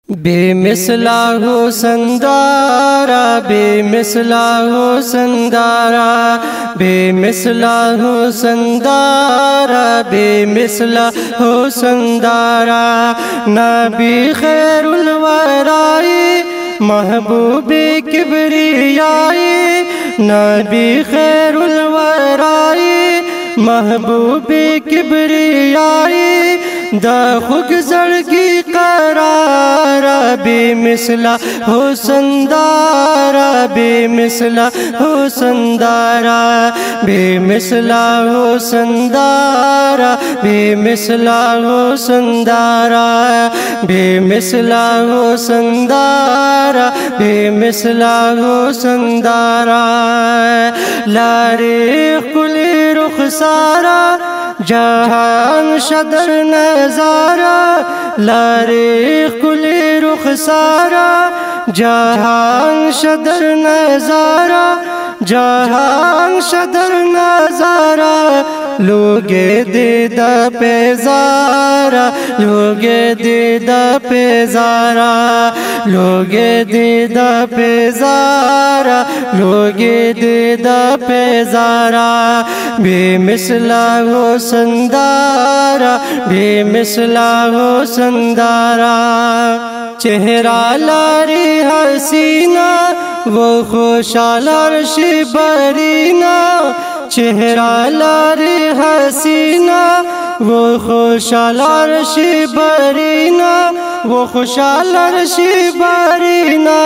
बेमिसला हो संदारा, बेमिसला हो संदारा, बेमिसला हो संदारा, बेमिसला हो संदारा। नबी खैरुल वराई महबूबे किबरियाई, नबी खैरुल वराई महबूबे किबरियाई। दा खुग जड़गी करारा, बेमिसला हो संदारा, बेमिसला हो संदारा, बेमिसला हो संदारा, बेमिसला हो संदारा, बेमिसला हो संदारा, बेमिसला हो संदारा। लारे कुले रुखसारा जहान शदर नजारा, लारे कुले रुखसारा जहान शदर नजारा, जहान शदर नजारा। लोगे दीदा पेजारा, लोगे दीदा पेजारा, लोगे दीदा पेजारा, लोगे दीदा पेजारा। बेमिसला हो संदारा, बेमिसला हो संदारा। चेहरा लारी हसीना वो खुशाल अर्श बरीना, चेहरा लारी हसीना वो खुशाल अर्श बरीना, वो खुशाल अर्श बरीना।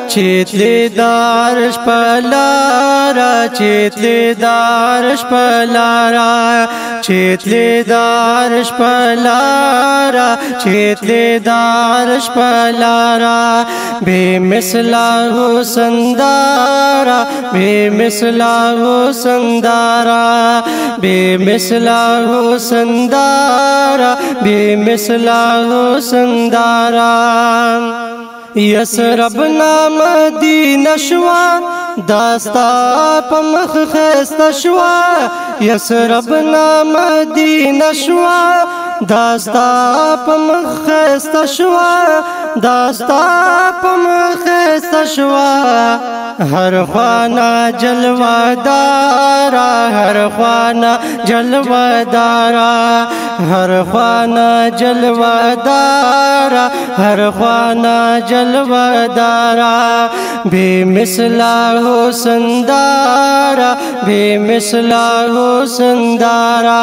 चेतले दारश पलारा, चेतले दारश पलारा, चेतले दारश पलारा, चेतले दारश पलारा। बेमिसला हो संदारा, बेमिसला हो संदारा, बेमिसला हो संदारा, बेमिसला हो संदारा। यसरब नाम दीन शुआ दास्ता पमख खैस्ता शुआ, यसरब नाम दीन शुआ दास्ता पमख खैस्ता शुआ, दास्ता पमख खैस्ता शुआ। हर ख्वाना जलवादारा, हर ख्वाना जलवादारा, हर ख्वाना जलवादारा, हर ख्वाना जलवादारा। बेमिसला हो संदारा, बेमिसला हो संदारा,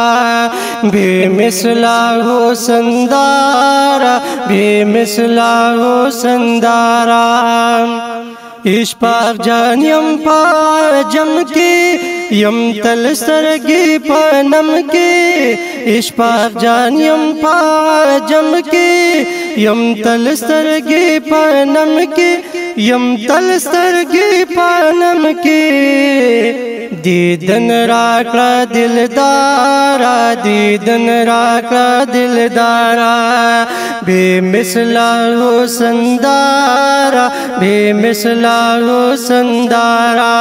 बेमिसला हो संदारा, बेमिसला हो संदारा। इश्पाक जान यम पाजम के यम तल सरगी पनम के, इश्पाक जान यम पाजम के यम तल सरगी पनम के, यम तल सरगी पनम के। दीदन राकड़ा दिलदारा, दीदन राकड़ा दिलदारा। बेमिसला हो संदारा, बेमिसला हो संदारा,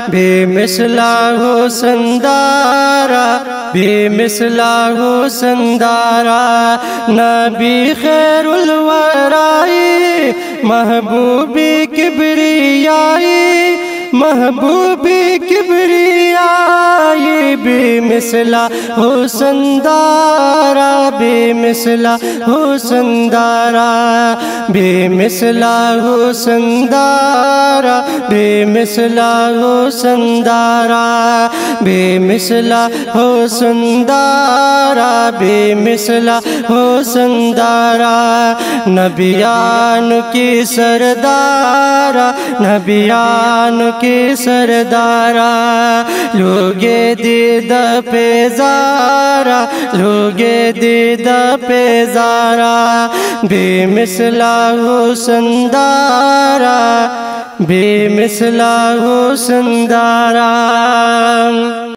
बेमिसला हो संदारा, बेमिसला हो संदारा। नबी खैरुल वराई महबूबी किबरियाई, महबूबी किबरियाई। बेमिसला हो संदारा, बेमिसला हो संदारा, बेमिसला हो संदारा, बेमिसला हो संदारा, बेमिसला हो संदारा, बेमिसला हो संदारा। नबियान की सरदारा, नबियान के सरदारा। लोगे दीदा पेजारा, लोगे दीदा पेजारा। बेमिसला हो संदारा, बेमिसला हो संदारा।